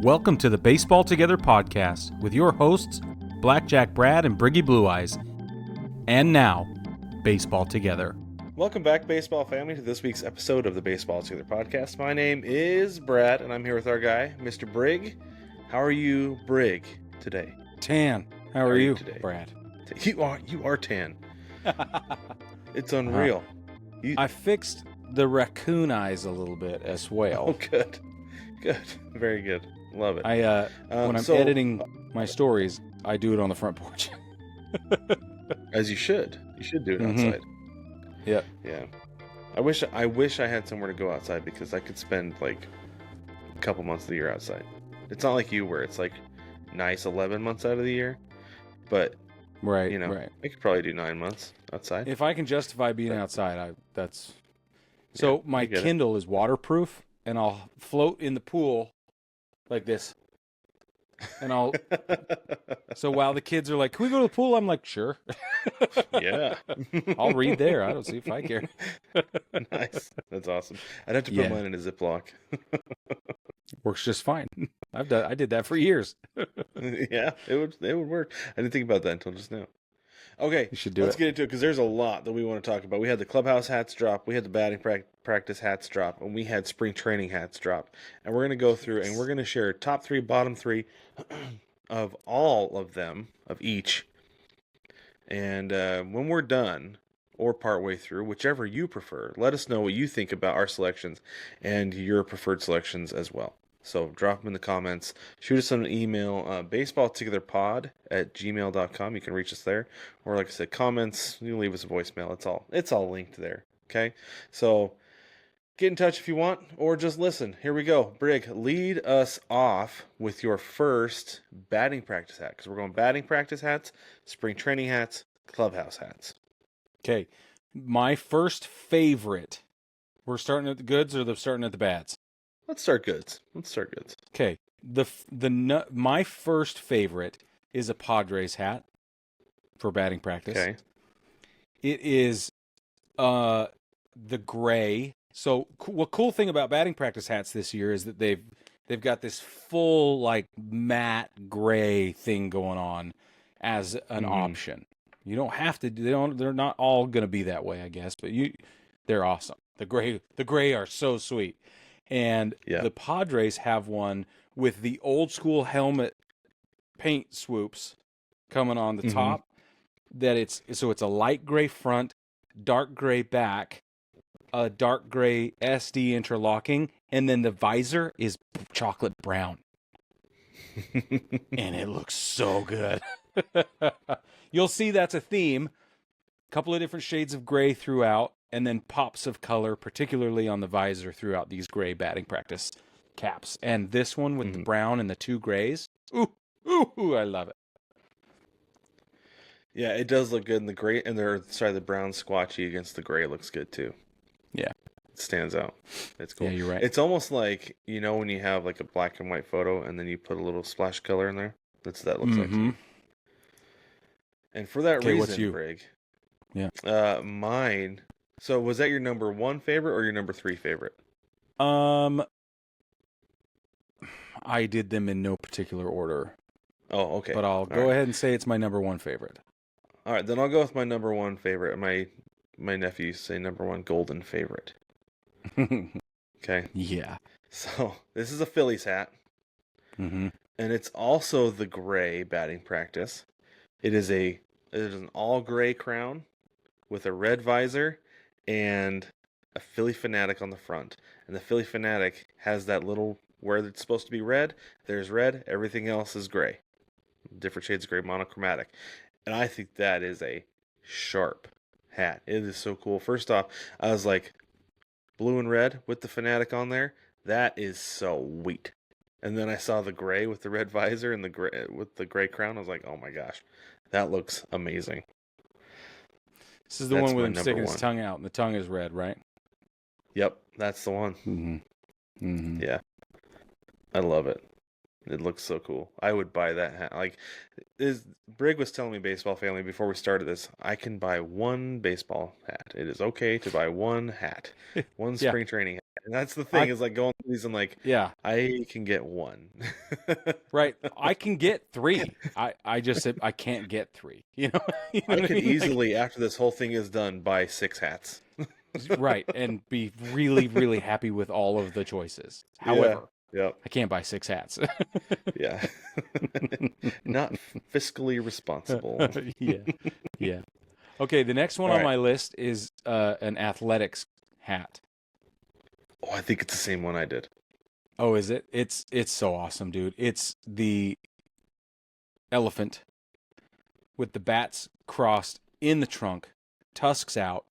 Welcome to the Baseball Together podcast with your hosts, Blackjack Brad and Briggy Blue Eyes. And now, Baseball Together. Welcome back, baseball family, to this week's episode of the Baseball Together podcast. My name is Brad, and I'm here with our guy, Mr. Brig. How are you, Brig, today? Tan. How are you today, Brad? You are tan. It's unreal. I fixed the raccoon eyes a little bit as well. Oh, good. Good. Very good. Love it. When I'm editing my stories, I do it on the front porch. As you should. You should do it outside. Yeah. Yeah. I wish I had somewhere to go outside because I could spend like a couple months of the year outside. It's not like you where it's like nice 11 months out of the year, but Right. I could probably do 9 months outside. If I can justify being outside, my I get Kindle is waterproof, and I'll float in the pool like this. And so while the kids are like, "Can we go to the pool?" I'm like, "Sure." Yeah. I'll read there. I don't see if I care. Nice. That's awesome. I'd have to put mine in a Ziploc. Works just fine. I did that for years. Yeah, it would work. I didn't think about that until just now. Okay, You should do let's it. get into it because there's a lot that we want to talk about. We had the clubhouse hats drop, we had the batting practice hats drop, and we had spring training hats drop. And we're going to go through and we're going to share top three, bottom three of all of them, of each. And when we're done, or partway through, whichever you prefer, let us know what you think about our selections and your preferred selections as well. So drop them in the comments. Shoot us an email, baseballtogetherpod@gmail.com. You can reach us there. Or like I said, comments, you can leave us a voicemail. It's all linked there. Okay? So get in touch if you want, or just listen. Here we go. Brig, lead us off with your first batting practice hat. Because we're going batting practice hats, spring training hats, clubhouse hats. Okay. My first favorite. We're starting at the goods or starting at the bads? Let's start goods. Okay. My first favorite is a Padres hat for batting practice. Okay. It is the gray. So what cool thing about batting practice hats this year is that they've got this full like matte gray thing going on as an option. You don't have to. They're not all going to be that way, I guess. But they're awesome. The gray are so sweet. And the Padres have one with the old school helmet paint swoops coming on the top. That it's a light gray front, dark gray back, a dark gray SD interlocking, and then the visor is chocolate brown. And it looks so good. You'll see that's a theme. A couple of different shades of gray throughout, and then pops of color, particularly on the visor throughout these gray batting practice caps. And this one with the brown and the two grays. Ooh, I love it. Yeah, it does look good. And the gray and the brown squatchy against the gray looks good too. Yeah. It stands out. It's cool. Yeah, you're right. It's almost like, when you have like a black and white photo and then you put a little splash color in there. That's what that looks like. Too. And for that reason, what's you? Brig. Yeah. Mine. So was that your number one favorite or your number three favorite? I did them in no particular order. Oh, okay. But I'll go ahead and say it's my number one favorite. All right, then I'll go with my number one favorite. My nephews say number one golden favorite. Okay. Yeah. So this is a Phillies hat. And it's also the gray batting practice. It is an all gray crown with a red visor and a Philly Fanatic on the front. And the Philly Fanatic has that little, where it's supposed to be red, there's red, everything else is gray. Different shades of gray, monochromatic. And I think that is a sharp hat. It is so cool. First off, I was like, blue and red with the Fanatic on there, that is sweet. And then I saw the gray with the red visor and the gray with the gray crown. I was like, oh my gosh, that looks amazing. This is the one with him sticking his tongue out, and the tongue is red, right? Yep, that's the one. Yeah, I love it. It looks so cool. I would buy that hat. Like, Brig was telling me, baseball family, before we started this, I can buy one baseball hat. It is okay to buy one hat, one spring training hat. And that's the thing I is like going through these and like yeah, I can get one. right. I can get three. I just said I can't get three. You know, you know I what I could mean? Like, easily, after this whole thing is done, buy 6 hats. right, and be really, really happy with all of the choices. Yeah. However, Yep. I can't buy 6 hats. Yeah. Not fiscally responsible. Yeah, yeah. Okay, the next one All on right. my list is an athletics hat. Oh, I think it's the same one I did. Oh, is it? It's so awesome, dude. It's the elephant with the bats crossed in the trunk, tusks out,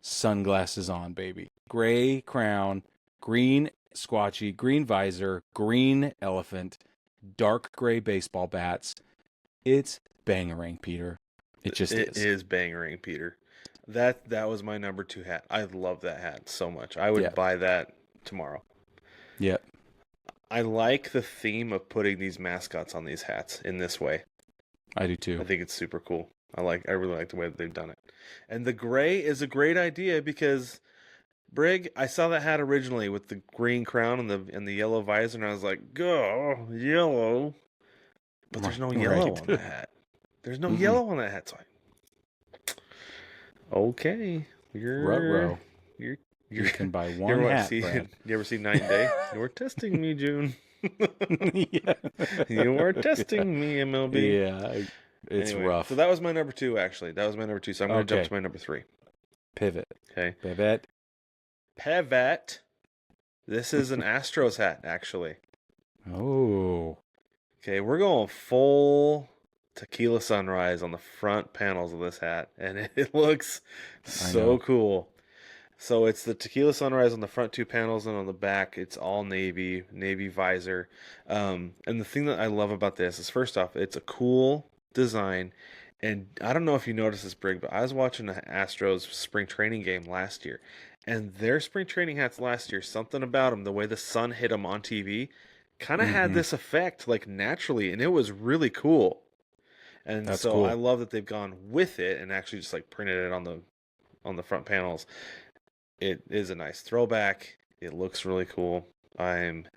sunglasses on, baby. Gray crown, green squatchy, green visor, green elephant, dark gray baseball bats. It's bangerang, Peter. It just It is. is bangering, Peter. That was my number 2 hat. I love that hat so much. I Yeah. would buy that tomorrow. Yep. I like the theme of putting these mascots on these hats in this way. I do I too. think it's super cool. I really like the way that they've done it. And the gray is a great idea because Brig, I saw that hat originally with the green crown and the yellow visor, and I was like, "Go yellow!" But there's no yellow Right. on the hat. There's no Mm-mm. yellow on that hat. So okay, Ruh-roh. you're You can buy you're one what? hat, See, Brad. you ever see Night and Day? You're testing me, June. Yeah. You are testing me, MLB. Yeah. It's Anyway, so rough. that was my number 2. Actually, that was my number 2. So I'm going to jump Okay. to my number 3. Pivot. Okay, Pivot. Pivot. This is an Astros hat, actually. Oh. Okay, we're going full tequila sunrise on the front panels of this hat, and it looks I so know. cool. So it's the tequila sunrise on the front 2 panels, and on the back it's all navy visor. And the thing that I love about this is, first off, it's a cool design. And I don't know if you noticed this, Brig, but I was watching the Astros spring training game last year, and their spring training hats last year, something about them, the way the sun hit them on TV, kind of had Mm-hmm. this effect like naturally, and it was really cool. And That's so I cool. love that they've gone with it and actually just like printed it on the front panels. It is a nice throwback. It looks really cool. I'm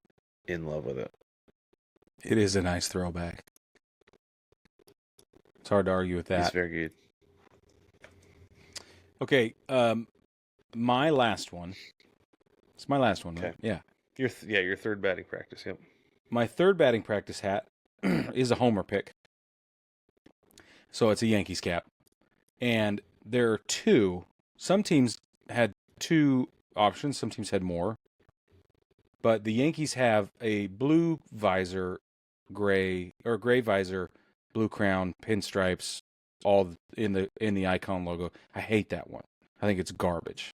in love with it. It is a nice throwback. It's hard to argue with It's that. very good. Okay, my last one. It's my last one, right? Okay. Yeah. Your third batting practice. Yep. My third batting practice hat is a homer pick. So it's a Yankees cap. And there are two. Some teams had 2 options, some teams had more. But the Yankees have a blue visor, gray visor, blue crown, pinstripes, all in the icon logo. I hate that one. I think it's garbage.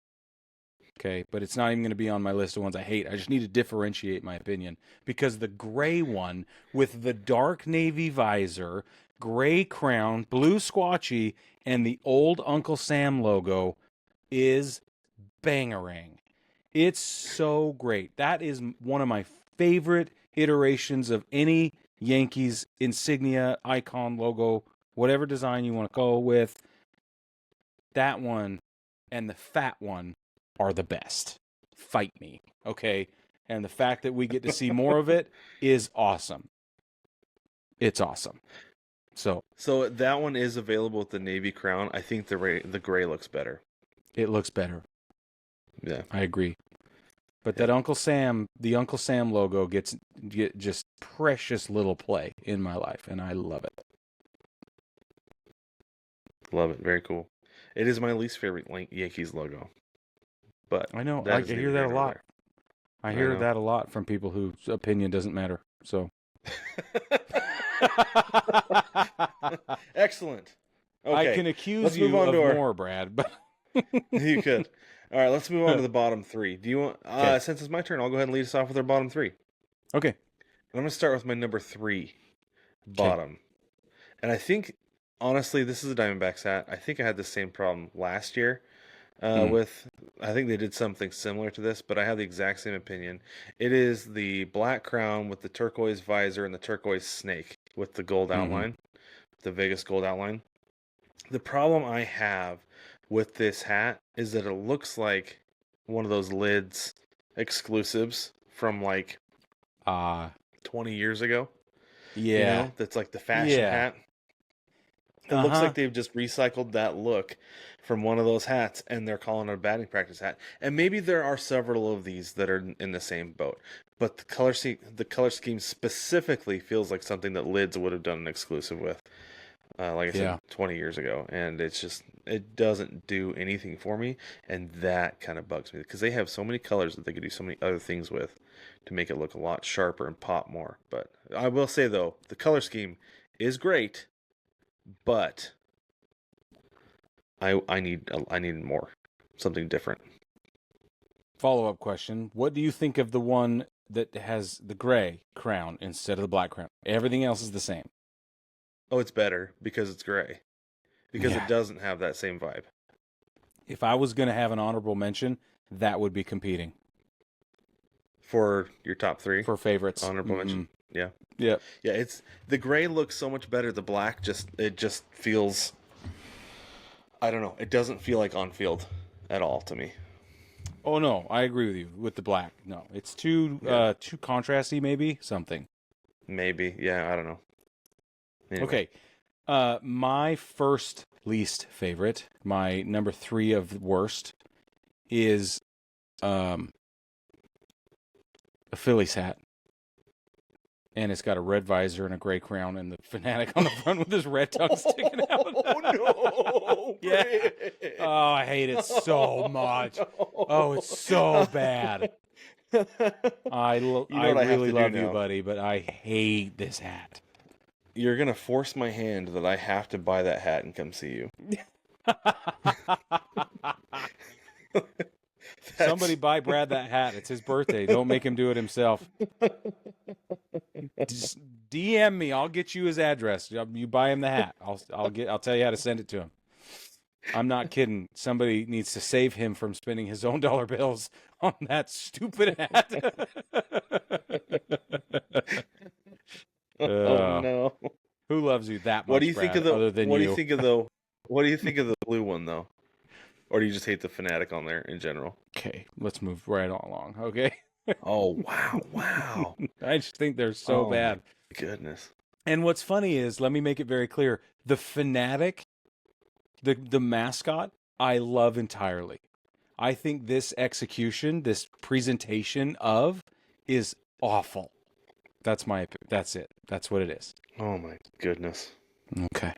Okay, but it's not even going to be on my list of ones I hate. I just need to differentiate my opinion because the gray one with the dark navy visor, gray crown, blue squatchy, and the old Uncle Sam logo is bangerang. It's so great. That is one of my favorite iterations of any Yankees insignia, icon, logo, whatever design you want to go with. That one and the fat one are the best. Fight me, okay? And the fact that we get to see more of it is awesome. It's awesome. So that one is available with the navy crown. I think the gray looks better. it looks better. Yeah. I agree. But Yeah. that the Uncle Sam logo get just precious little play in my life, and I love it. Love it. Very cool. It is my least favorite Yankees logo. But I know. that I is neither hear that here a nor lot. I I hear know. that a lot from people whose opinion doesn't matter. So. Excellent. Okay. I can accuse let's move you on of to our... more, Brad, but You could. All right, let's move on to the bottom 3. Do you want okay. since it's my turn, I'll go ahead and lead us off with our bottom 3. Okay. And I'm going to start with my number 3 bottom. And I think honestly this is a Diamondbacks hat. I think I had the same problem last year with I think they did something similar to this, but I have the exact same opinion. It is the black crown with the turquoise visor and the turquoise snake with the gold outline, the Vegas gold outline. The problem I have with this hat is that it looks like one of those lids exclusives from like 20 years ago. Yeah. You know, that's like the fashion hat. It looks like they've just recycled that look from one of those hats, and they're calling it a batting practice hat. And maybe there are several of these that are in the same boat. But the color scheme specifically feels like something that Lids would have done an exclusive with, like I said, 20 years ago. And it doesn't do anything for me, and that kind of bugs me because they have so many colors that they could do so many other things with to make it look a lot sharper and pop more. But I will say though, the color scheme is great. But I need more, something different. Follow-up question. What do you think of the one that has the gray crown instead of the black crown? Everything else is the same. Oh, it's better because it's gray. Because it doesn't have that same vibe. If I was going to have an honorable mention, that would be competing. For your top 3? For favorites. Honorable mention. Yeah. Yeah. Yeah, it's the gray looks so much better. The black just feels, I don't know, it doesn't feel like on field at all to me. Oh no, I agree with you with the black. No, it's too contrasty maybe, something. Maybe. Yeah, I don't know. Okay. Anyway. My first least favorite, my number 3 of worst is a Phillies hat. And it's got a red visor and a gray crown and the fanatic on the front with his red tongue sticking out. Oh, no. Yeah. Oh, I hate it so much. Oh, it's so bad. I really love you, buddy, but I hate this hat. You're going to force my hand that I have to buy that hat and come see you. Somebody buy Brad that hat. It's his birthday. Don't make him do it himself. Just DM me. I'll get you his address. You buy him the hat. I'll tell you how to send it to him. I'm not kidding. Somebody needs to save him from spending his own dollar bills on that stupid hat. Oh no! Who loves you that much? What do you think of the? Other than what you? do you think of the? What do you think of the blue one though? Or do you just hate the fanatic on there in general? Okay, let's move right along. Okay. Oh wow! I just think they're so bad. My goodness. And what's funny is, let me make it very clear: the fanatic, the mascot, I love entirely. I think this execution, this presentation is awful. That's it. That's what it is. Oh my goodness. Okay.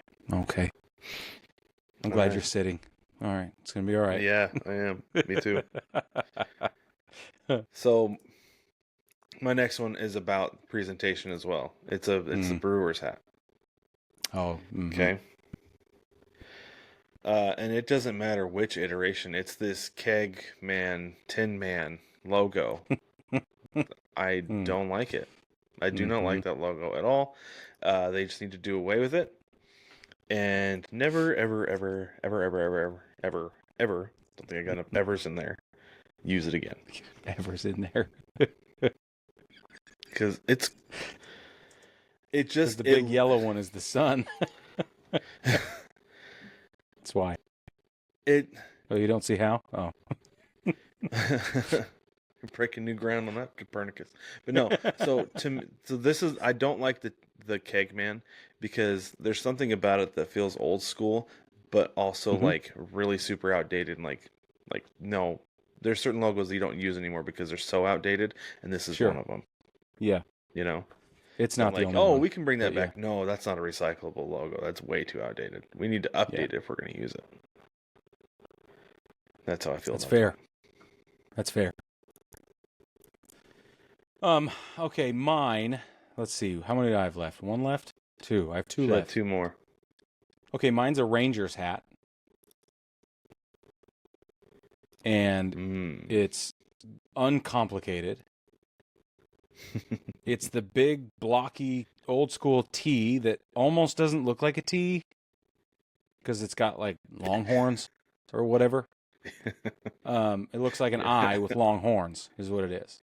I'm glad you're sitting. All right. It's going to be all right. Yeah, I am. Me too. So my next one is about presentation as well. It's a Brewers hat. Oh. Mm-hmm. Okay. And it doesn't matter which iteration. It's this keg man, tin man logo. I don't like it. I do not like that logo at all. They just need to do away with it. And never, ever, ever, ever, ever, ever, ever, ever, don't think I got enough evers in there, use it again. Evers in there. Because the big yellow one is the sun. That's why. Oh, you don't see how? Oh. Breaking new ground on that, Copernicus. But no, so this is, I don't like the keg man because there's something about it that feels old school, but also like really super outdated. And like no, there's certain logos that you don't use anymore because they're so outdated, and this is one of them. Yeah, you know, it's not like, the only one. We can bring that back. Yeah. No, that's not a recyclable logo. That's way too outdated. We need to update it if we're going to use it. That's how I feel. That's fair. That's fair. Okay, mine. Let's see. How many do I have left? One left? Two. I have two left. 2 more. Okay, mine's a Rangers hat. And it's uncomplicated. It's the big, blocky, old school T that almost doesn't look like a T because it's got like long horns or whatever. It looks like an eye with long horns is what it is.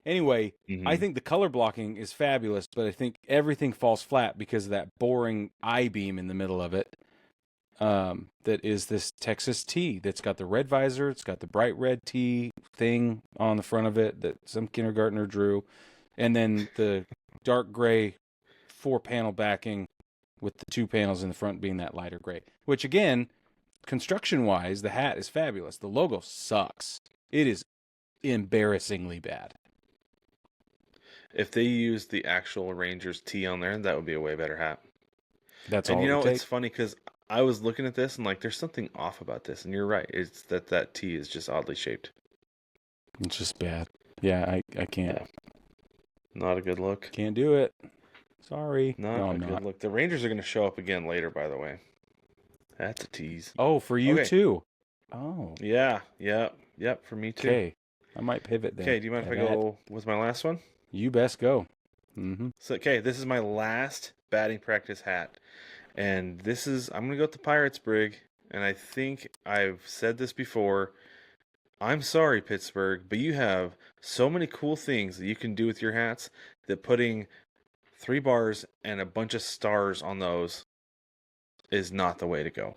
Anyway, I think the color blocking is fabulous, but I think everything falls flat because of that boring I-beam in the middle of it. that is this Texas tee that's got the red visor. It's got the bright red tee thing on the front of it that some kindergartner drew. And then the dark gray 4-panel backing with the 2 panels in the front being that lighter gray. Which, again, construction-wise, the hat is fabulous. The logo sucks. It is embarrassingly bad. If they used the actual Rangers tee on there, that would be a way better hat. That's And all you it know, would it's take. funny because I was looking at this and like, there's something off about this. And you're right. It's that tee is just oddly shaped. It's just bad. Yeah, I can't. Yeah. Not a good look. Can't do it. Sorry. Not No, a I'm good not. look. The Rangers are going to show up again later, by the way. That's a tease. Oh, for you Okay. too. Oh. Yeah. Yep. For me too. Okay. I might pivot then. Okay. Do you mind if I go with my last one? You best go. Mm-hmm. So, okay, this is my last batting practice hat. And I'm going to go with the Pirates, Brig. And I think I've said this before. I'm sorry, Pittsburgh, but you have so many cool things that you can do with your hats that putting 3 bars and a bunch of stars on those is not the way to go.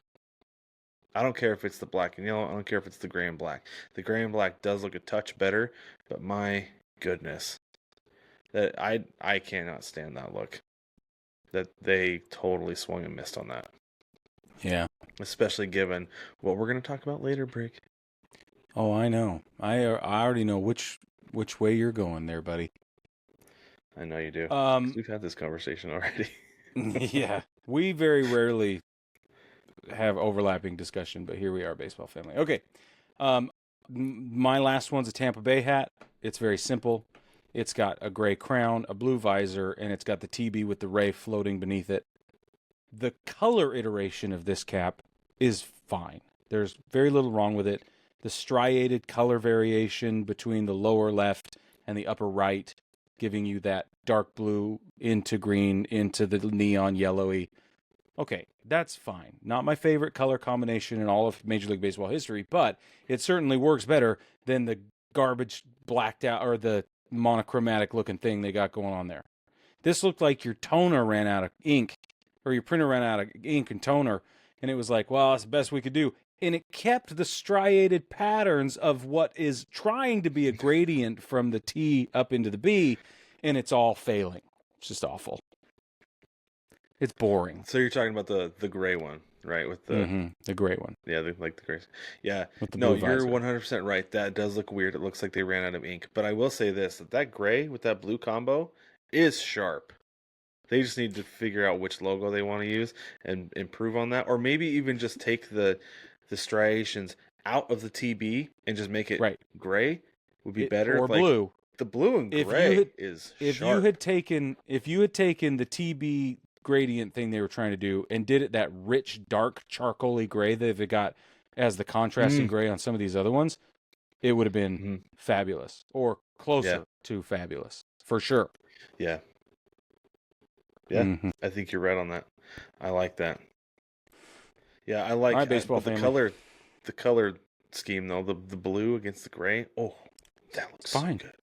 I don't care if it's the black and yellow. I don't care if it's the gray and black. The gray and black does look a touch better, but my goodness, that I cannot stand that look. That they totally swung and missed on that. Yeah. Especially given what we're going to talk about later, Brick. Oh, I know. I already know which way you're going there, buddy. I know you do. We've had this conversation already. Yeah. We very rarely have overlapping discussion, but here we are, baseball family. Okay. My last one's a Tampa Bay hat. It's very simple. It's got a gray crown, a blue visor, and it's got the TB with the ray floating beneath it. The color iteration of this cap is fine. There's very little wrong with it. The striated color variation between the lower left and the upper right, giving you that dark blue into green into the neon yellowy. Okay, that's fine. Not my favorite color combination in all of Major League Baseball history, but it certainly works better than the garbage blacked out or the monochromatic looking thing they got going on there. This looked like your toner ran out of ink, or your printer ran out of ink and toner, and it was like, well, that's the best we could do. And it kept the striated patterns of what is trying to be a gradient from the T up into the B, and it's all failing. It's just awful. It's boring. So you're talking about the gray one, right? With the gray one. Yeah, the grays. Yeah. With the No, blue you're visor. 100% right. That does look weird. It looks like they ran out of ink. But I will say this, that gray with that blue combo is sharp. They just need to figure out which logo they want to use and improve on that. Or maybe even just take the striations out of the TB and just make it gray would be better. Or blue. The blue and gray is if sharp. you had taken the TB gradient thing they were trying to do and did it that rich, dark, charcoaly gray that they got as the contrasting gray on some of these other ones, it would have been fabulous or closer to fabulous for sure. Yeah. Yeah, I think you're right on that. I like that. Yeah, I like baseball the color scheme though. The blue against the gray. Oh, that looks fine. So good.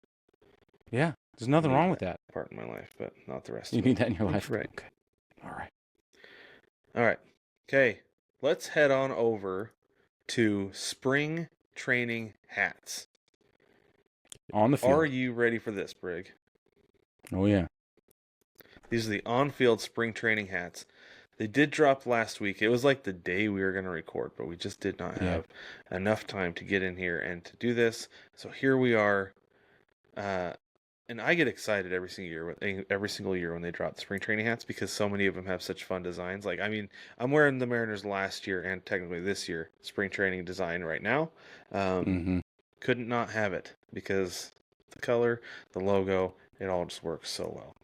Yeah, there's nothing wrong with that. Part in my life, but not the rest. You need that in your life, right? Okay. All right. Okay. Let's head on over to spring training hats. On the field. Are you ready for this, Brig? Oh yeah. These are the on-field spring training hats. They did drop last week. It was like the day we were going to record, but we just did not have enough time to get in here and to do this. So here we are. And I get excited every single year when they drop the spring training hats because so many of them have such fun designs. Like, I mean, I'm wearing the Mariners last year and technically this year spring training design right now. Couldn't not have it because the color, the logo, it all just works so well.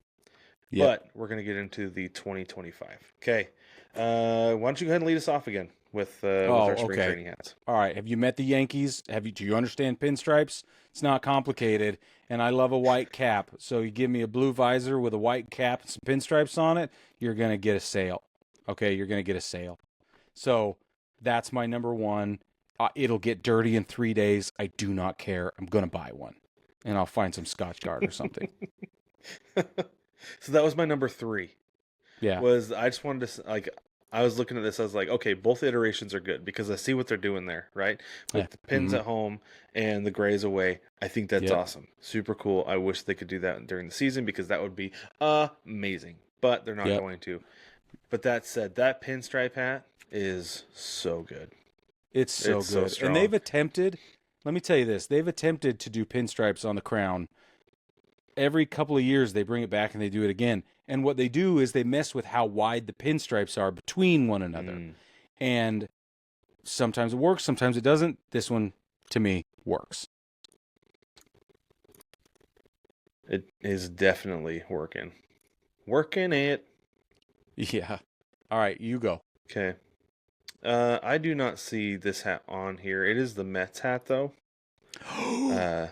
Yep. But we're going to get into the 2025. Okay. Why don't you go ahead and lead us off again with our spring training hats? All right. Have you met the Yankees? Do you understand pinstripes? It's not complicated. And I love a white cap. So you give me a blue visor with a white cap and some pinstripes on it, you're going to get a sale. Okay. You're going to get a sale. So that's my number one. It'll get dirty in 3 days. I do not care. I'm going to buy one. And I'll find some Scotch Guard or something. So that was my number 3. Yeah. I just wanted to, like, I was looking at this. I was like, okay, both iterations are good because I see what they're doing there, right? Yeah. With the pins at home and the grays away. I think that's Yep. awesome. Super cool. I wish they could do that during the season because that would be amazing. But they're not Yep. going to. But that said, that pinstripe hat is so good. It's so It's so good. strong. And they've attempted, let me tell you this, they've attempted to do pinstripes on the crown. Every couple of years they bring it back and they do it again. And what they do is they mess with how wide the pinstripes are between one another. And sometimes it works, sometimes it doesn't. This one, to me, works. It is definitely working. Working it. Yeah. All right, you go. Okay. I do not see this hat on here. It is the Mets hat, though. I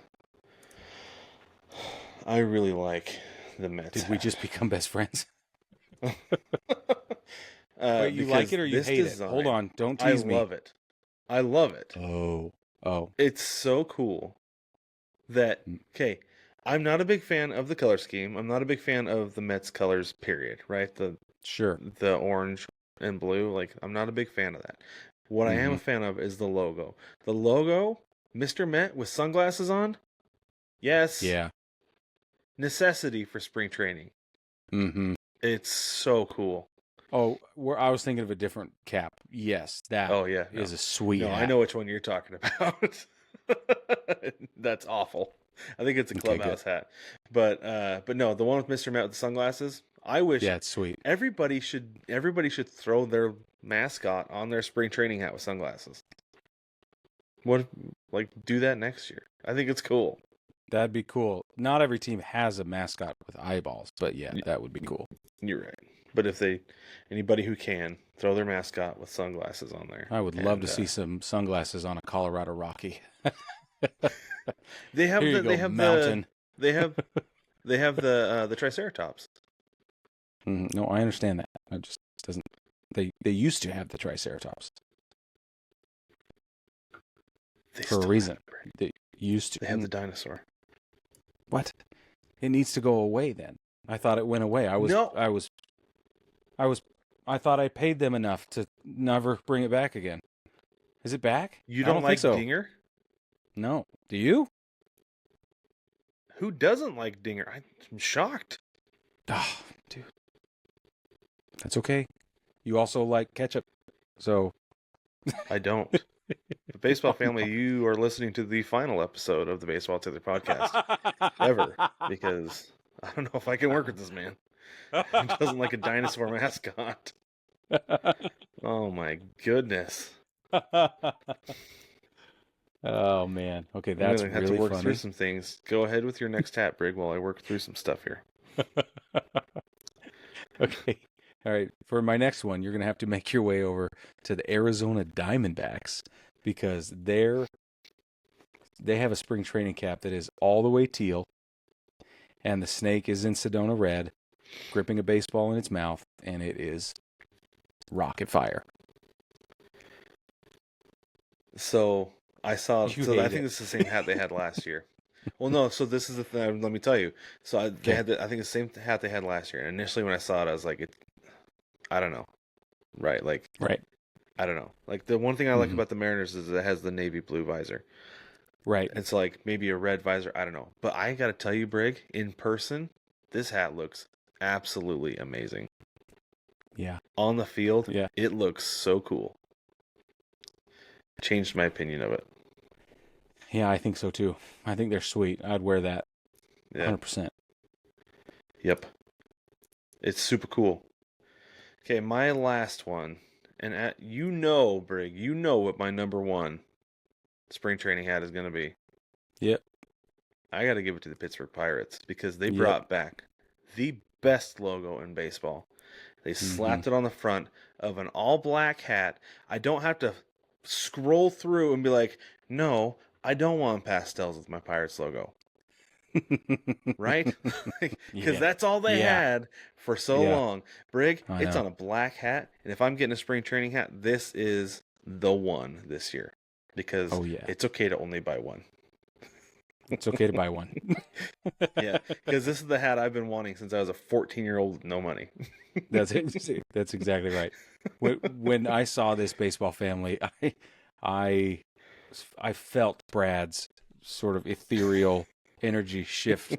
really like the Mets Did hat. we just become best friends? Wait, you like it or you hate it? Hold on, don't tease me. I love it. I love it. Oh. It's so cool that, okay, I'm not a big fan of the color scheme. I'm not a big fan of the Mets colors, period, right? Sure. The orange and blue, like, I'm not a big fan of that. What I am a fan of is the logo. The logo, Mr. Met with sunglasses on, yes. Yeah. Necessity for spring training. It's so cool. Oh, I was thinking of a different cap. Yes, that is a sweet hat. I know which one you're talking about. That's awful. I think it's a Clubhouse hat. But no, the one with Mr. Met with the sunglasses, I wish it's sweet. Everybody should throw their mascot on their spring training hat with sunglasses. Do that next year. I think it's cool. That'd be cool. Not every team has a mascot with eyeballs, but yeah, that would be cool. You're right. But if anybody who can, throw their mascot with sunglasses on there. I would love to see some sunglasses on a Colorado Rocky. They have mountain. They have the Triceratops. No, I understand that. It just doesn't. They used to have the Triceratops for a reason. They used to. They have the dinosaur. What? It needs to go away then. I thought it went away. I thought I paid them enough to never bring it back again. Is it back? You don't like Dinger? No. Do you? Who doesn't like Dinger? I'm shocked. Oh, dude. That's okay. You also like ketchup. So I don't. The Baseball Family, you are listening to the final episode of the Baseball Tether podcast ever, because I don't know if I can work with this man. He doesn't like a dinosaur mascot. Oh my goodness. Oh man. Okay, that's I'm gonna have to work through some things. Go ahead with your next hat, Brig, while I work through some stuff here. Okay. All right. For my next one, you're gonna have to make your way over to the Arizona Diamondbacks because they have a spring training cap that is all the way teal, and the snake is in Sedona red, gripping a baseball in its mouth, and it is rocket fire. So I saw. I think it's the same hat they had last year. Well, no. So this is the thing. Let me tell you. So they had. I think the same hat they had last year. And initially, when I saw it, I was like, I don't know. Right. Like. Right. I don't know. Like the one thing I like about the Mariners is it has the navy blue visor. Right. It's like maybe a red visor. I don't know. But I got to tell you, Brig, in person, this hat looks absolutely amazing. Yeah. On the field, it looks so cool. Changed my opinion of it. Yeah, I think so too. I think they're sweet. I'd wear that. Yeah. 100%. Yep. It's super cool. Okay, my last one. And Brig, you know what my number one spring training hat is going to be. Yep. I got to give it to the Pittsburgh Pirates because they brought back the best logo in baseball. They slapped it on the front of an all-black hat. I don't have to scroll through and be like, no, I don't want pastels with my Pirates logo. Right? Because that's all they had for so long. Brig, it's on a black hat. And if I'm getting a spring training hat, this is the one this year. Because it's okay to only buy one. It's okay to buy one. Yeah, because this is the hat I've been wanting since I was a 14-year-old with no money. That's it. That's exactly right. When I saw this baseball family, I I felt Brad's sort of ethereal energy shift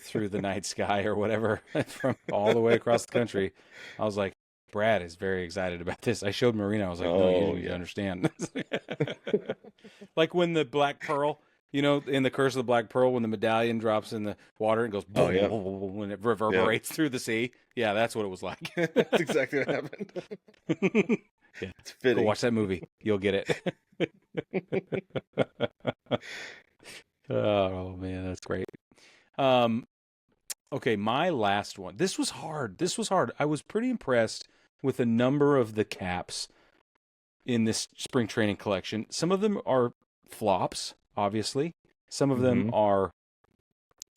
through the night sky or whatever from all the way across the country. I was like, Brad is very excited about this. I showed Marina. I was like, no, you Oh need to yeah. understand. Like when the Black Pearl, in the Curse of the Black Pearl, when the medallion drops in the water and goes Oh boom, yeah. boom, boom, boom, when it Yeah. reverberates through the sea. Yeah, that's what it was like. That's exactly what happened. Yeah, It's go fitting. watch that movie. You'll get it. Oh man, that's great. Um, okay, my last one. This was hard. This was hard. I was pretty impressed with a number of the caps in this spring training collection. Some of them are flops, obviously. Some of them Hmm.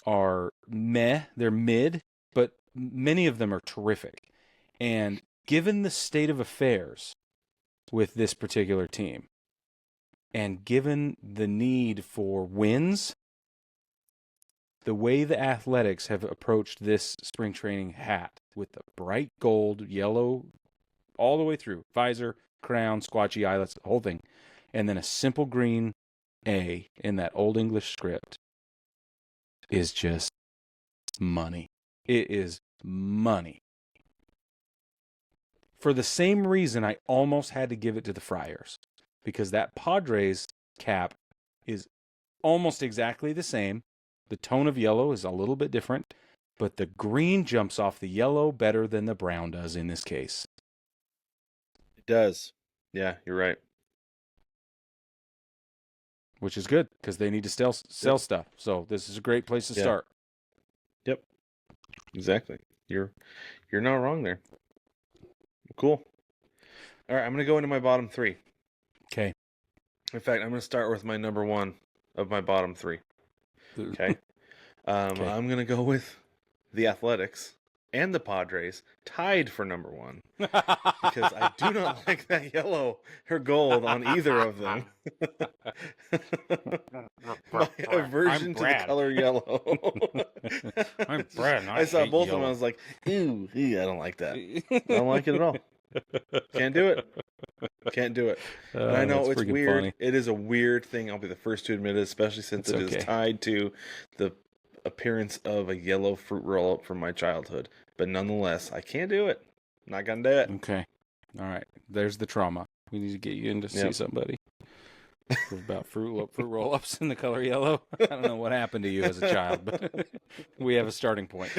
are meh. They're mid, but many of them are terrific. And given the state of affairs with this particular team, and given the need for wins, the way the Athletics have approached this spring training hat with the bright gold, yellow, all the way through visor, crown, squatchy eyelets, the whole thing, and then a simple green A in that old English script is just money. It is money. For the same reason, I almost had to give it to the Friars, because that Padres cap is almost exactly the same. The tone of yellow is a little bit different, but the green jumps off the yellow better than the brown does in this case. It does. Yeah, you're right. Which is good because they need to sell Yep. stuff. So this is a great place to Yeah. start. Yep. Exactly. You're not wrong there. Cool. All right, I'm gonna go into my bottom three. Okay. In fact, I'm gonna start with my number one of my bottom three. Okay. Okay. I'm gonna go with the Athletics and the Padres tied for number one because I do not like that yellow or gold on either of them. My aversion to the color yellow. I'm Brad, and I I saw hate both of them. I yellow. was like, ew, I don't like that. I don't like it at all. Can't do it. Can't do it. And I know That's it's freaking weird. funny. It is a weird thing. I'll be the first to admit it, especially since It's it is okay. tied to the appearance of a yellow fruit roll up from my childhood. But nonetheless, I can't do it. Not gonna do it. Okay. All right. There's the trauma. We need to get you in to see Yep. somebody. About fruit roll-ups in the color yellow. I don't know what happened to you as a child, but we have a starting point.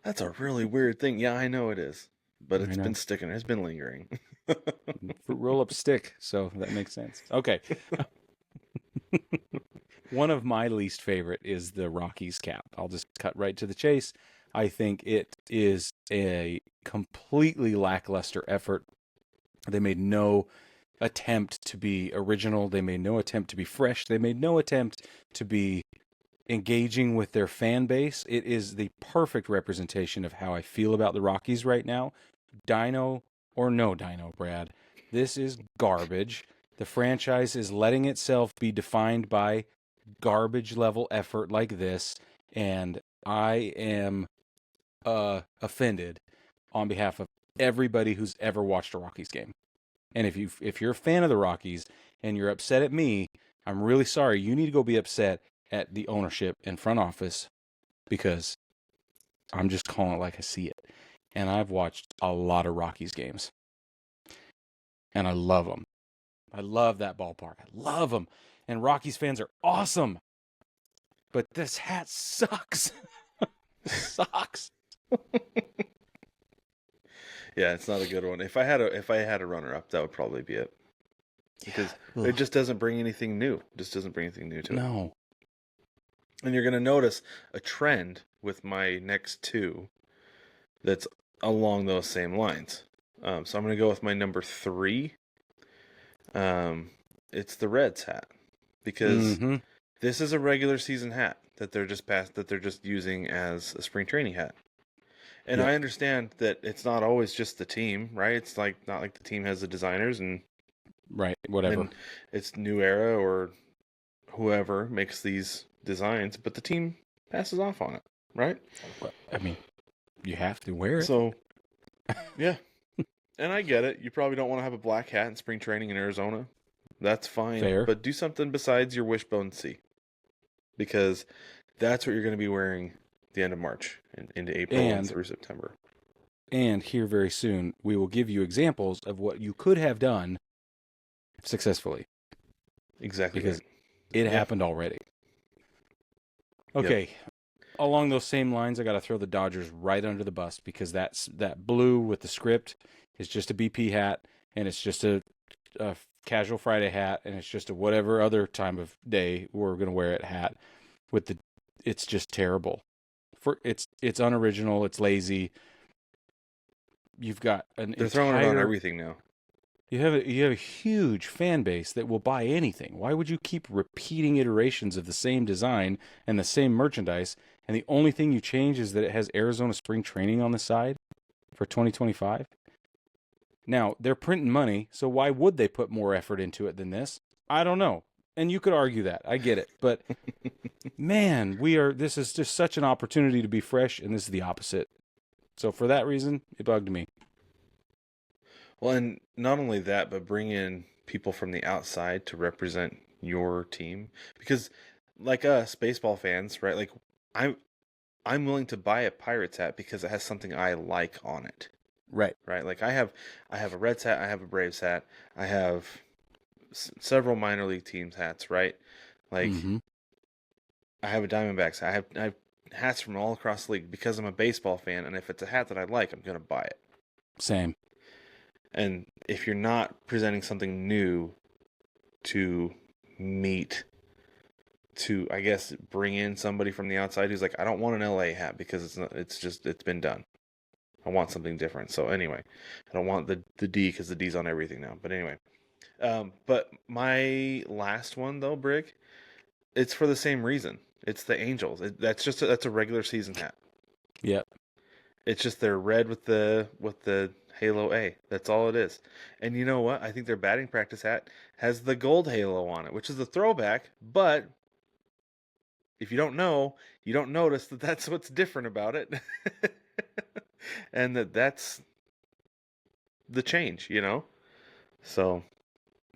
That's a really weird thing. Yeah, I know it is. But I it's know. been sticking. It's been lingering. Fruit roll-up stick, so that makes sense. Okay. One of my least favorite is the Rockies cap. I'll just cut right to the chase. I think it is a completely lackluster effort. They made no attempt to be original. They made no attempt to be fresh. They made no attempt to be engaging with their fan base. It is the perfect representation of how I feel about the Rockies right now. Dino or no dino, Brad. This is garbage. The franchise is letting itself be defined by garbage level effort like this, and I am offended on behalf of everybody who's ever watched a Rockies game. And if you're a fan of the Rockies and you're upset at me, I'm really sorry. You need to go be upset at the ownership and front office, because I'm just calling it like I see it. And I've watched a lot of Rockies games, and I love them. I love that ballpark. I love them. And Rockies fans are awesome. But this hat sucks. Sucks. Yeah, it's not a good one. If I had a runner up, that would probably be it. Because it just doesn't bring anything new. It just doesn't bring anything new to it. No. And you're going to notice a trend with my next two that's along those same lines. So I'm going to go with my number three. It's the Reds hat, because this is a regular season hat that they're just using as a spring training hat. And Yep. I understand that it's not always just the team, right? It's like not like the team has the designers and Right, whatever. it's New Era or whoever makes these designs, but the team passes off on it, right? Well, I mean, you have to wear it. So, yeah. And I get it. You probably don't want to have a black hat in spring training in Arizona. That's fine. Fair. But do something besides your wishbone C. Because that's what you're going to be wearing the end of March and into April and through September. And here very soon, we will give you examples of what you could have done successfully. Exactly. Because it happened already. Okay. Yep. Along those same lines, I got to throw the Dodgers right under the bus because that blue with the script is just a BP hat, and it's just a casual Friday hat, and it's just a whatever other time of day we're going to wear it hat. It's just terrible. It's unoriginal. It's lazy. You've got they're throwing it on everything now. You have a huge fan base that will buy anything. Why would you keep repeating iterations of the same design and the same merchandise, and the only thing you change is that it has Arizona spring training on the side for 2025? Now, they're printing money, so why would they put more effort into it than this? I don't know. And you could argue that. I get it. But, man, this is just such an opportunity to be fresh, and this is the opposite. So for that reason, it bugged me. Well, and not only that, but bring in people from the outside to represent your team. Because, like us, baseball fans, right? Like, I'm willing to buy a Pirates hat because it has something I like on it. Right. Right. Like I have a Reds hat, I have a Braves hat, I have several minor league teams hats. Right. Like I have a Diamondbacks hat. I have hats from all across the league because I'm a baseball fan, and if it's a hat that I like, I'm gonna buy it. Same. And if you're not presenting something new to meet, to I guess bring in somebody from the outside who's like, I don't want an LA hat because it's been done. I want something different. So anyway, I don't want the D because the D's on everything now. But anyway, but my last one though, Brig, it's for the same reason. It's the Angels. That's a regular season hat. Yep. It's just they're red with the halo A. That's all it is. And you know what? I think their batting practice hat has the gold halo on it, which is a throwback. But if you don't know, you don't notice that that's what's different about it. And that's the change, you know? So,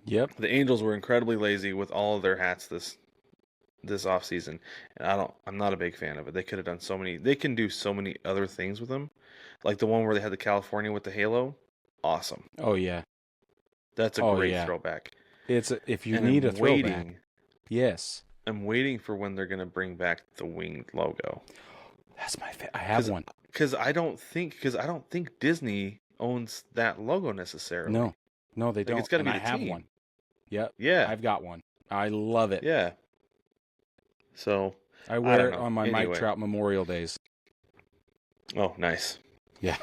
yep. The Angels were incredibly lazy with all of their hats this offseason. And I'm not a big fan of it. They could have done they can do so many other things with them. Like the one where they had the California with the halo. Awesome. Oh yeah. That's a great throwback. If you need a throwback. Yes. I'm waiting for when they're going to bring back the winged logo. That's my I have one. Because I don't think Disney owns that logo necessarily. No, they don't. It's got to be I have team. one. Yep. Yeah. I've got one. I love it. Yeah. So I wear it on my Mike Trout Memorial Days. Oh, nice. Yeah.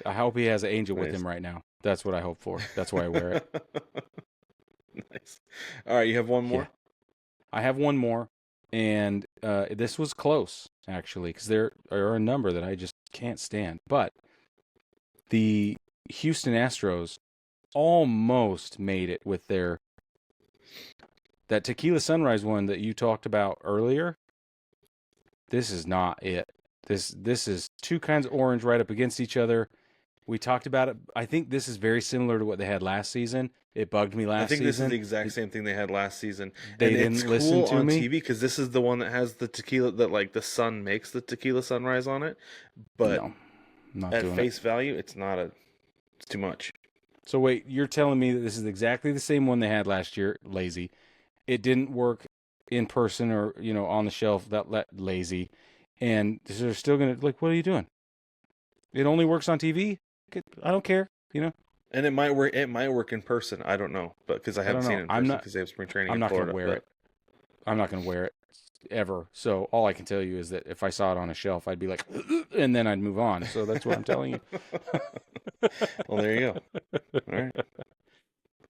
I hope he has an angel with him right now. That's what I hope for. That's why I wear it. Nice. All right, you have one more? Yeah. I have one more, and this was close, actually, because there are a number that I just can't stand. But the Houston Astros almost made it with that Tequila Sunrise one that you talked about earlier. This is not it. This is two kinds of orange right up against each other. We talked about it. I think this is very similar to what they had last season. It bugged me last season. I think this is the exact same thing they had last season. They didn't listen to me on TV because this is the one that has the tequila that like the sun makes the Tequila Sunrise on it. But no, not at face value, it's too much. So wait, you're telling me that this is exactly the same one they had last year? Lazy. It didn't work in person or on the shelf. That lazy. And they're still gonna what are you doing? It only works on TV. I don't care. And it might work. It might work in person. I don't know, but because I haven't seen it in person because they have spring training. I'm not going to wear it. I'm not going to wear it ever. So all I can tell you is that if I saw it on a shelf, I'd be like, and then I'd move on. So that's what I'm telling you. Well, there you go.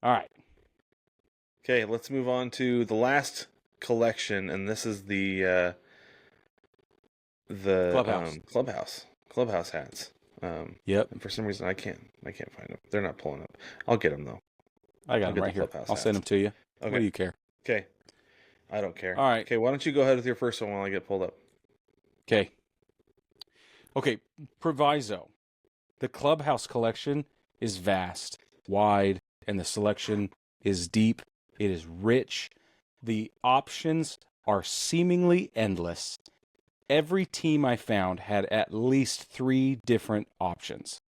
All right. Okay, let's move on to the last collection, and this is the Clubhouse hats. Yep. And for some reason I can't find them. They're not pulling up. I'll get them though. I got I'll them get right the here. Clubhouse I'll send them hats. to you. What Okay. do you care? Okay. I don't care. All right. Okay, why don't you go ahead with your first one while I get pulled up? Okay. Okay. Proviso. The Clubhouse collection is vast, wide, and the selection is deep. It is rich. The options are seemingly endless. Every team I found had at least 3 different options,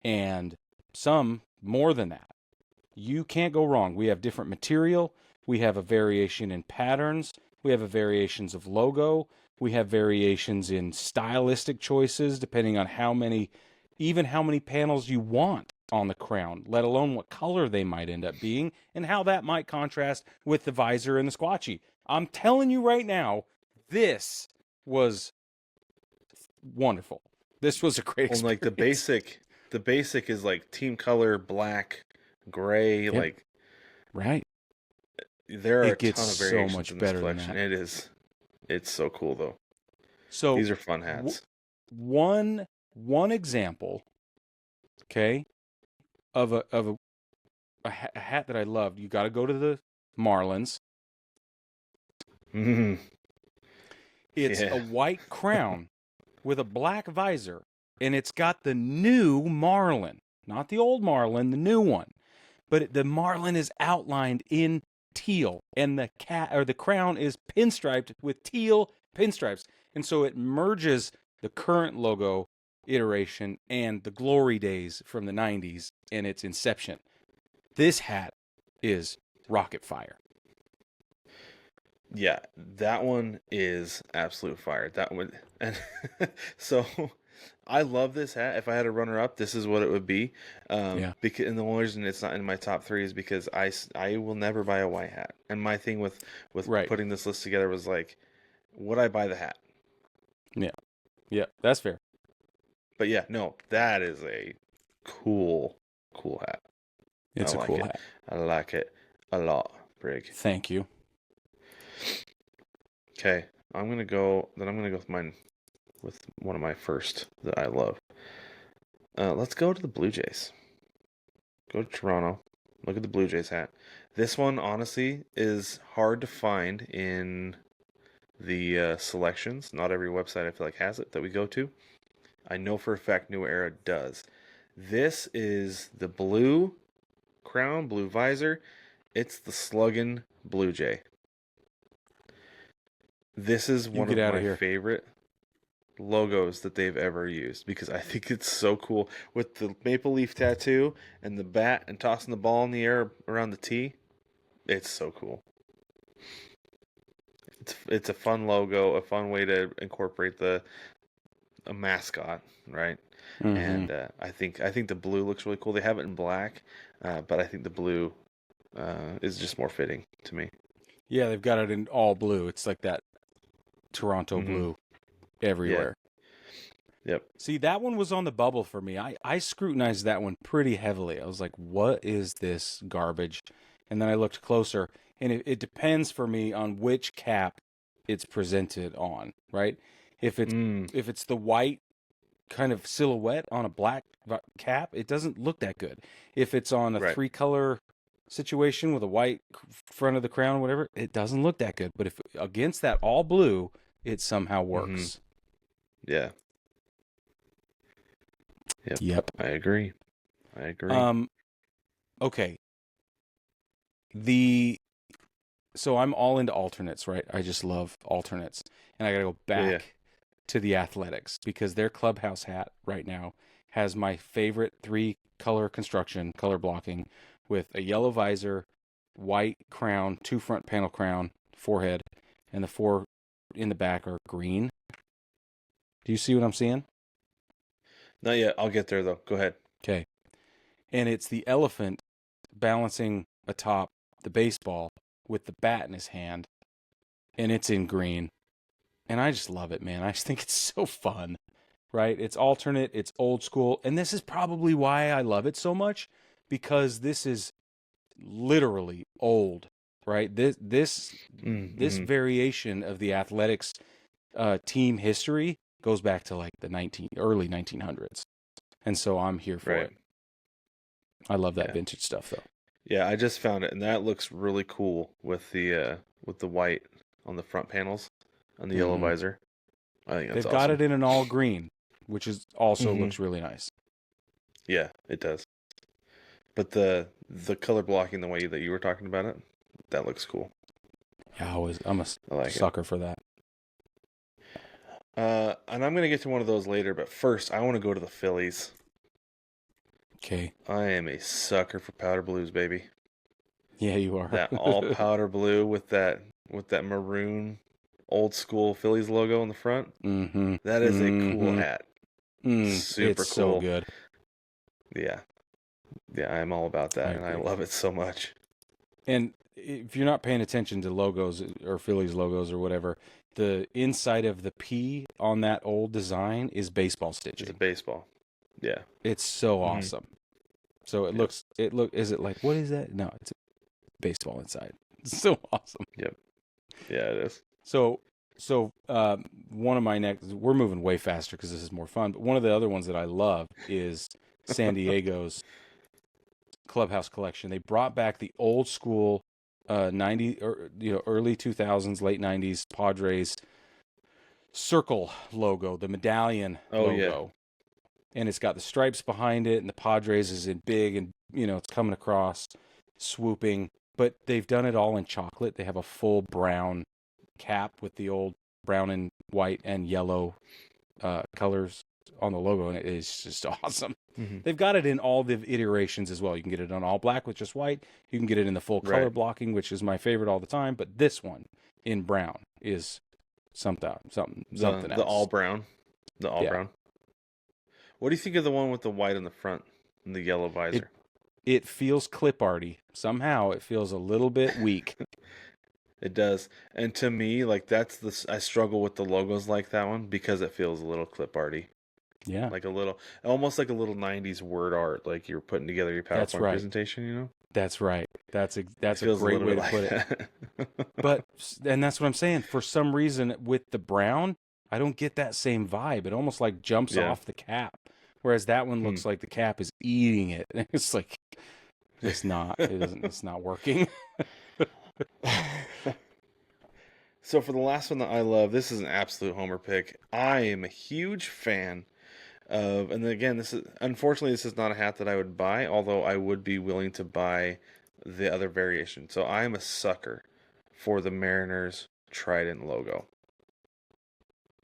and some more than that. You can't go wrong. We have different material. We have a variation in patterns. We have a variations of logo. We have variations in stylistic choices depending on even how many panels you want on the crown, let alone what color they might end up being and how that might contrast with the visor and the squatchy. I'm telling you right now, this was wonderful. This was a great Well, like experience. the basic is like team color, black, gray. Yep. Like Right. there are a It gets ton of so variations much in this better than collection. that. It's so cool though. So These are fun hats. one example, okay, of a hat that I loved. You got to go to the Marlins. Mm, It's a yeah. white crown with a black visor, and it's got the new Marlin, not the old Marlin, the new one. But the Marlin is outlined in teal, and the crown is pinstriped with teal pinstripes, and so it merges the current logo iteration and the glory days from the 90s and its inception. This hat is rocket fire. Yeah, that one is absolute fire. That one, and so I love this hat. If I had a runner up, this is what it would be. Yeah. Because and the only reason it's not in my top three is because I will never buy a white hat. And my thing with Right. putting this list together was like, would I buy the hat? Yeah. Yeah, that's fair. But yeah, no, that is a cool hat. I It's a like cool it. hat. I like it a lot, Brig. Thank you. Okay, I'm gonna go. Then I'm gonna go with mine, with one of my first that I love. Let's go to the Blue Jays. Go to Toronto. Look at the Blue Jays hat. This one, honestly, is hard to find in the selections. Not every website I feel like has it that we go to. I know for a fact New Era does. This is the blue crown, blue visor. It's the Sluggin' Blue Jay. This is You one get of out of my here. favorite logos that they've ever used because I think it's so cool with the maple leaf tattoo and the bat and tossing the ball in the air around the tee. It's so cool. It's a fun logo, a fun way to incorporate a mascot, right? Mm-hmm. And I think the blue looks really cool. They have it in black, but I think the blue is just more fitting to me. Yeah, they've got it in all blue. It's like that Toronto Mm-hmm. blue Yeah. everywhere. Yep. See, that one was on the bubble for me. I scrutinized that one pretty heavily. I was like, what is this garbage? And then I looked closer, and it depends for me on which cap it's presented on, right? If it's Mm, if it's the white kind of silhouette on a black cap, it doesn't look that good. If it's on a right. 3-color situation with a white front of the crown, whatever, it doesn't look that good. But if against that all blue, it somehow Mm-hmm. works. Yeah. Yep. Yep. I agree. I agree. Okay. So I'm all into alternates, right? I just love alternates. And I got to go Yeah, yeah. back to the Athletics because their clubhouse hat right now has my favorite 3-color construction, color blocking with a yellow visor, white crown, 2 front panel crown, forehead, and the 4 in the back are green. Do you see what I'm seeing? Not yet. I'll get there though. Go ahead. Okay. And it's the elephant balancing atop the baseball with the bat in his hand, and it's in green. And I just love it, man. I just think it's so fun, right? It's alternate, it's old school, and this is probably why I love it so much because this is literally old, right? This Mm-hmm. variation of the Athletics team history goes back to like the early 1900s, and so I'm here for Right. it. I love that Yeah. vintage stuff, though. Yeah, I just found it, and that looks really cool with the white on the front panels and the yellow Mm-hmm. visor. I think that's They've got awesome. it in an all green, which is also Hmm. looks really nice. Yeah, it does. But the color blocking the way that you were talking about it, that looks cool. Yeah, I'm a I like it. sucker for that. And I'm gonna get to one of those later, but first I want to go to the Phillies. Okay. I am a sucker for powder blues, baby. Yeah, you are. That all powder blue with that maroon old school Phillies logo on the front. Mm-hmm. That is a cool Mm-hmm. hat. It's Super so cool. good. Yeah. Yeah, I'm all about I that, and I agree. love it so much. And if you're not paying attention to logos or Phillies logos or whatever, the inside of the P on that old design is baseball It's a stitching. baseball. Yeah. It's so Hmm. awesome. So Yep. is it like, what is that? No, it's baseball inside. It's so awesome. Yep. Yeah, it is. So, one of my next, we're moving way faster because this is more fun. But one of the other ones that I love is San Diego's Clubhouse collection. They brought back the old school, 90 or early 2000s, late 90s Padres circle logo, the medallion Oh yeah. logo, and it's got the stripes behind it, and the Padres is in big, and it's coming across, swooping. But they've done it all in chocolate. They have a full brown cap with the old brown and white and yellow colors on the logo, and it is just awesome. Hmm. They've got it in all the iterations as well. You can get it on all black with just white. You can get it in the full color Right. blocking, which is my favorite all the time. But this one in brown is something The all else. brown. The all Yeah, brown. What do you think of the one with the white on the front and the yellow it visor? it feels clip arty. Somehow it feels a little bit weak. It does. And to me, like I struggle with the logos like that one because it feels a little clip arty. Yeah, Like a little almost like a little 90s word art like you're putting together your that's PowerPoint right. presentation. That's right. It That's a feels a great little way bit to like put it. that. But and that's what I'm saying. For some reason, with the brown, I don't get that same vibe. It almost like jumps Yeah. off the cap, whereas that one Hmm. looks like the cap is eating it. It's like it's not. It doesn't. It's not working. So for the last one that I love, this is an absolute homer pick. I am a huge fan of, and then again, this is not a hat that I would buy, although I would be willing to buy the other variation. So I am a sucker for the Mariners Trident logo.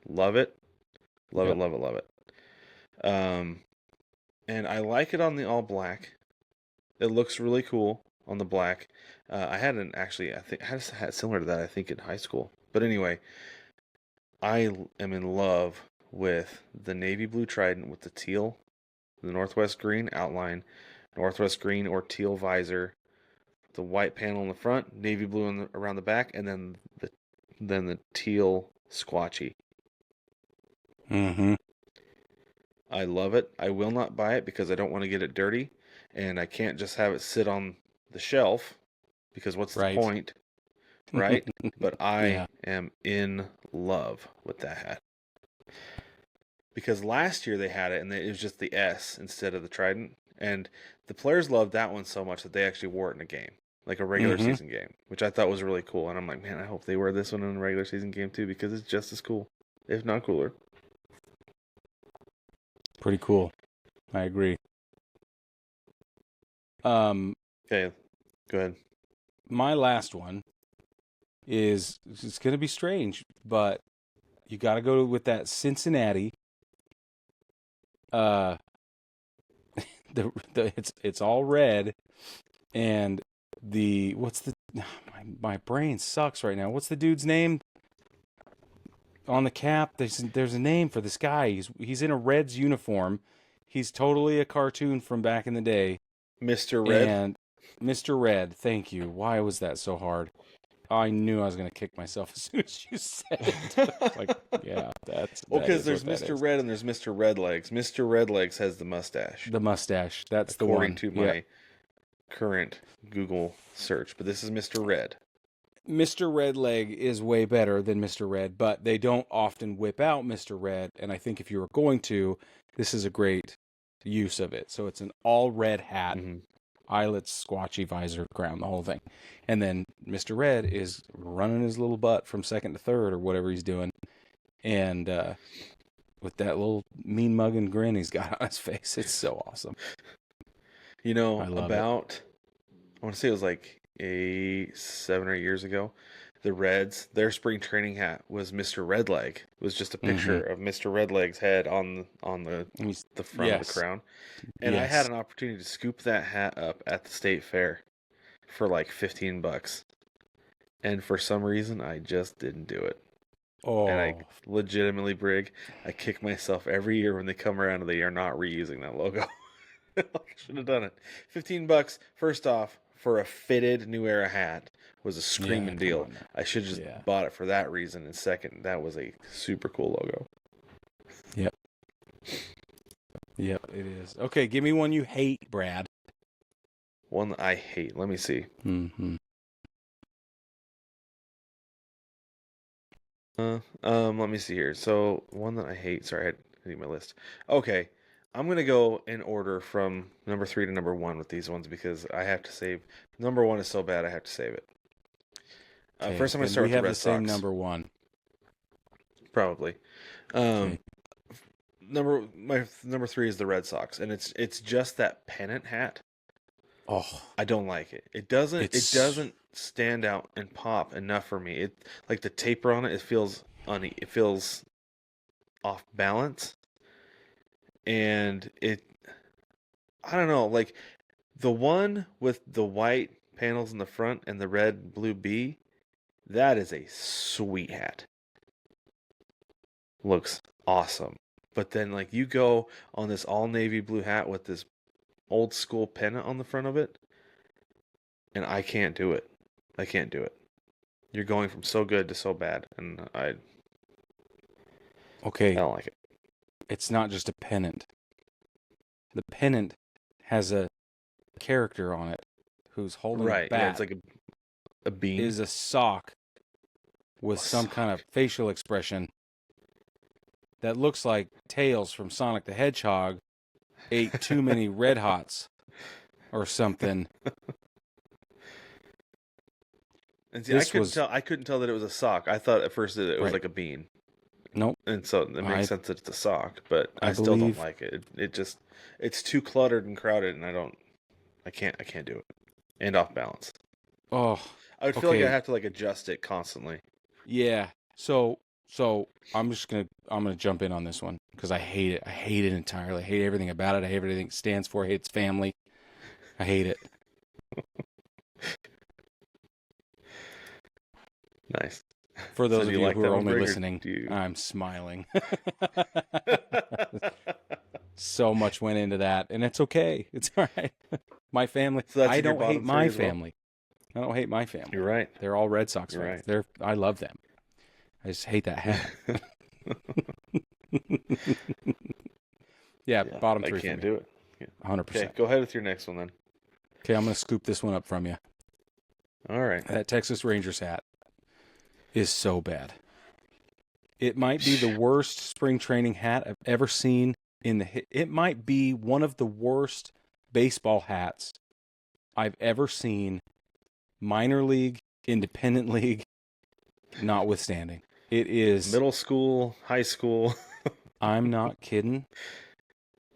Love it, love it, Yep. love it, love it. Um, and I like it on the all black. It looks really cool on the black. I had an actually, I think I had a hat similar to that. I think in high school. But anyway, am in love with the navy blue trident with the teal, the northwest green outline, northwest green or teal visor, the white panel in the front, navy blue around the back, and then the teal squatchy. Mm-hmm. I love it. I will not buy it because I don't want to get it dirty, and I can't just have it sit on the shelf because what's the Right. point, right? But Yeah. I am in love with that hat. Because last year they had it and it was just the S instead of the trident. And the players loved that one so much that they actually wore it in a game, like a regular Mm-hmm. season game, which I thought was really cool. And I'm like, man, I hope they wear this one in a regular season game too because it's just as cool, if not cooler. Pretty cool. I agree. Um, Okay, go ahead. my last one is it's gonna be strange, but you got to go with that Cincinnati. Uh, it's all red, and the what's the my brain sucks right now. What's the dude's name on the cap? There's a name for this guy. He's in a Reds uniform. He's totally a cartoon from back in the day. Mr. Red. And Mr. Red, thank you. Why was that so hard? I knew I was gonna kick myself as soon as you said it. Like, yeah, Well, that because is there's what that Mr. is. Red and there's Mr. Redlegs. Mr. Redlegs has the mustache, The mustache. That's the according one. to Yeah. my current Google search. But this is Mr. Red. Mr. Redleg is way better than Mr. Red, but they don't often whip out Mr. Red, and I think if you were going to, this is a great use of it. So it's an all red hat. Hmm. eyelets, squatchy visor, crown, the whole thing. And then Mr. Red is running his little butt from second to third or whatever he's doing. And with that little mean mugging grin he's got on his face, it's so awesome. You know, I love about, I want to say it was like 7 or 8 years ago, the Reds, their spring training hat was Mr. Redleg. It was just a picture of Mr. Redleg's head on the front of the crown. And I had an opportunity to scoop that hat up at the state fair for like $15. And for some reason, I just didn't do it. Oh. And I legitimately, Brig, I kick myself every year when they come around and they are not reusing that logo. I should have done it. $15, first off, for a fitted New Era hat was a screaming deal. I should have just bought it for that reason. And second, that was a super cool logo. Yep. Yep, it is. Okay, give me one you hate, Brad. One that I hate. Let me see. Let me see here. So, one that I hate. Sorry, I need my list. Okay. I'm going to go in order from number 3 to number 1 with these ones because I have to save. Number 1 is so bad I have to save it. First, I'm going to start with the Red Sox. We have the same number 1. Probably. Okay. My number 3 is the Red Sox, and it's just that pennant hat. Oh, I don't like it. It doesn't stand out and pop enough for me. It like the taper on it. It feels off balance. And I don't know, like the one with the white panels in the front and the red, blue B, that is a sweet hat. Looks awesome. But then like you go on this all navy blue hat with this old school pennant on the front of it, and I can't do it. I can't do it. You're going from so good to so bad, and I don't like it. It's not just a pennant. The pennant has a character on it who's holding a bat. Yeah, it's like a bean. Is a sock with some kind of facial expression that looks like Tails from Sonic the Hedgehog ate too many Red Hots or something. And see, I couldn't tell that it was a sock. I thought at first that it was like a bean. Nope. And so it makes sense that it's a sock, but I still don't like it. It's too cluttered and crowded, and I can't do it. And off balance. Oh, I would feel like I have to like adjust it constantly. Yeah. So I'm gonna jump in on this one because I hate it. I hate it entirely. I hate everything about it. I hate everything it stands for. I hate its family. I hate it. Nice. For those of you who are only listening, I'm smiling. So much went into that, and it's okay. It's all right. My family. So I don't hate my family. I don't hate my family. You're right. They're all Red Sox fans. Right. I love them. I just hate that hat. Yeah, bottom 3. I can't do it. Yeah. 100%. Okay, go ahead with your next one then. Okay, I'm going to scoop this one up from you. All right. That Texas Rangers hat is so bad. It might be the worst spring training hat I've ever seen it might be one of the worst baseball hats I've ever seen, minor league, independent league, notwithstanding. It is middle school, high school. I'm not kidding.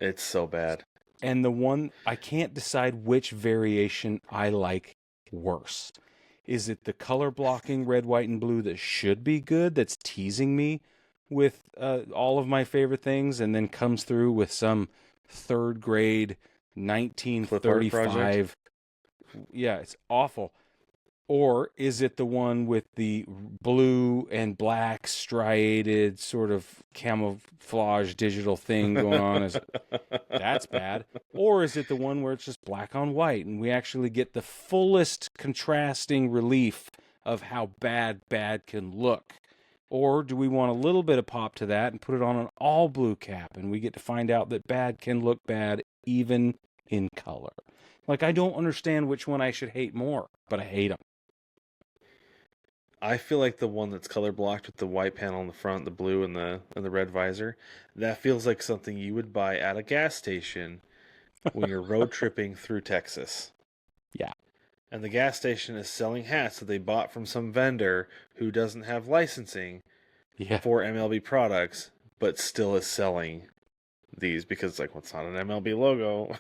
It's so bad. And the one, I can't decide which variation I like worse. Is it the color blocking red, white, and blue that should be good, that's teasing me with all of my favorite things, and then comes through with some third grade 1935? Yeah, it's awful. Or is it the one with the blue and black striated sort of camouflage digital thing going on? That's bad. Or is it the one where it's just black on white and we actually get the fullest contrasting relief of how bad can look? Or do we want a little bit of pop to that and put it on an all blue cap and we get to find out that bad can look bad even in color? Like, I don't understand which one I should hate more, but I hate them. I feel like the one that's color blocked with the white panel in the front, the blue and the red visor, that feels like something you would buy at a gas station when you're road tripping through Texas. Yeah. And the gas station is selling hats that they bought from some vendor who doesn't have licensing Yeah. for MLB products, but still is selling these because, like, well, it's not an MLB logo.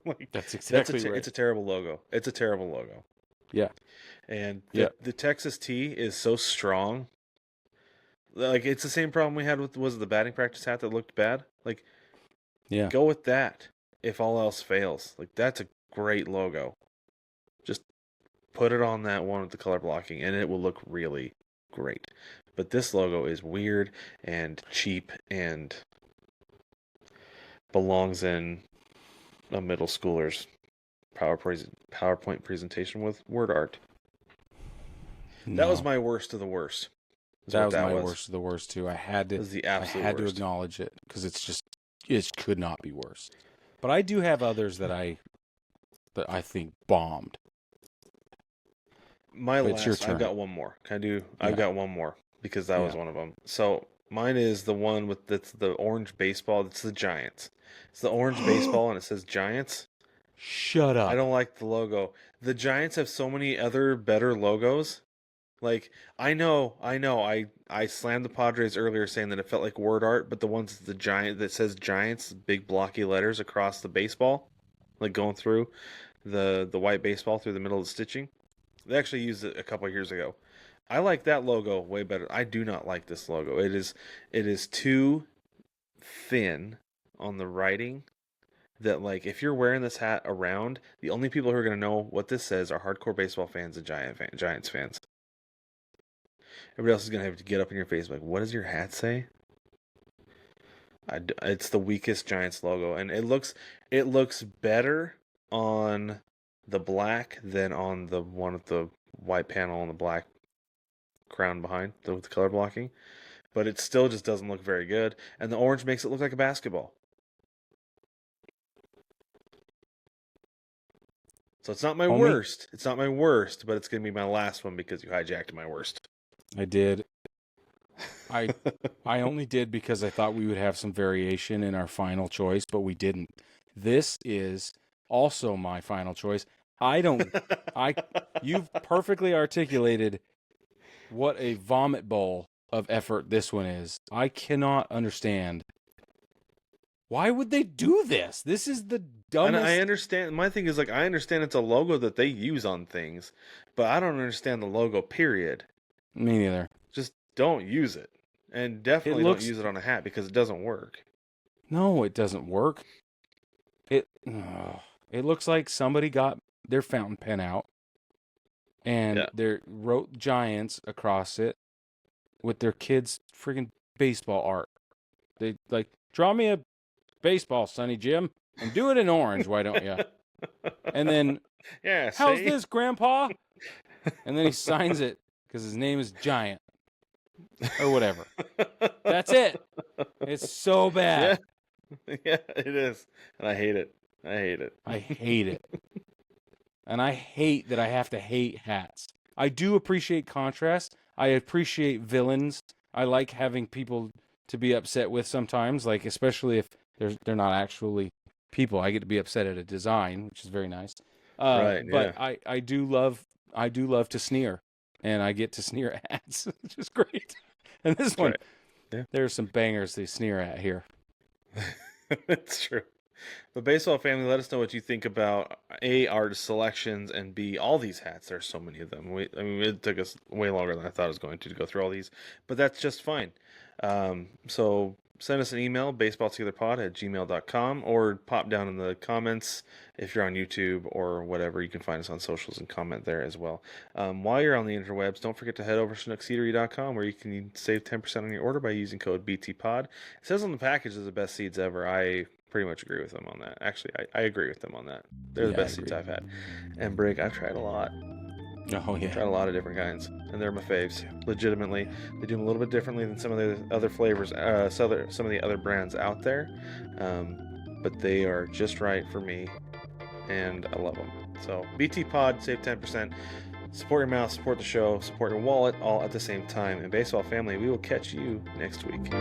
Like, That's exactly right. It's a terrible logo. It's a terrible logo. Yeah. And Yeah. the Texas T is so strong. Like, it's the same problem we had with, was it the batting practice hat that looked bad? Like, Yeah. go with that if all else fails. Like, that's a great logo. Just put it on that one with the color blocking, and it will look really great. But this logo is weird and cheap and belongs in a middle schooler's PowerPoint presentation with word art. That was my worst of the worst. That was my worst of the worst too. I had to. It was the absolute to worst. acknowledge it because it could not be worse. But I do have others that I think bombed. I've got one more. Can I do? Yeah. I've got one more because that was one of them. So mine is the one that's the orange baseball. It's the Giants. It's the orange baseball and it says Giants. Shut up. I don't like the logo. The Giants have so many other better logos. Like, I know. I slammed the Padres earlier saying that it felt like word art, but the ones that says Giants, big blocky letters across the baseball, like going through the white baseball through the middle of the stitching. They actually used it a couple of years ago. I like that logo way better. I do not like this logo. It is too thin on the writing that, like, if you're wearing this hat around, the only people who are going to know what this says are hardcore baseball fans and Giants fans. Everybody else is going to have to get up in your face like, what does your hat say? It's the weakest Giants logo, and it looks better on the black than on the one with the white panel and the black crown behind with the color blocking. But it still just doesn't look very good, and the orange makes it look like a basketball. So it's not my worst. It's not my worst, but it's going to be my last one because you hijacked my worst. I did. I only did because I thought we would have some variation in our final choice, but we didn't. This is also my final choice. You've perfectly articulated what a vomit bowl of effort this one is. I cannot understand. Why would they do this? This is the dumbest. And I understand. My thing is, like, I understand it's a logo that they use on things, but I don't understand the logo, period. Me neither. Just don't use it. And definitely don't use it on a hat because it doesn't work. No, it doesn't work. It looks like somebody got their fountain pen out and they wrote Giants across it with their kids' friggin' baseball art. They like, draw me a baseball, Sonny Jim, and do it in orange, why don't you? And then, how's this, Grandpa? And then he signs it because his name is Giant or whatever. That's it. It's so bad. Yeah, it is. And I hate it. I hate it. And I hate that I have to hate hats. I do appreciate contrast. I appreciate villains. I like having people to be upset with sometimes, like especially if they're not actually people. I get to be upset at a design, which is very nice. But I do love to sneer, and I get to sneer at hats, which is great. And this one, there's some bangers they sneer at here. It's true. But baseball family, let us know what you think about A, artist selections, and B, all these hats. There's so many of them. It took us way longer than I thought it was going to go through all these, but that's just fine. So send us an email, baseballtogetherpod@gmail.com, or pop down in the comments if you're on YouTube or whatever. You can find us on socials and comment there as well. While you're on the interwebs, don't forget to head over to schnookseedery.com where you can save 10% on your order by using code BTPOD. It says on the package is the best seeds ever. I pretty much agree with them on that. Actually, I agree with them on that. They're the best seeds I've had. And Brig, I've tried a lot. Oh, yeah. I've tried a lot of different kinds, and they're my faves. Legitimately, they do them a little bit differently than some of the other flavors, some of the other brands out there, but they are just right for me, and I love them. So, BT Pod, save 10%. Support your mouth, support the show, support your wallet, all at the same time. And baseball family, we will catch you next week.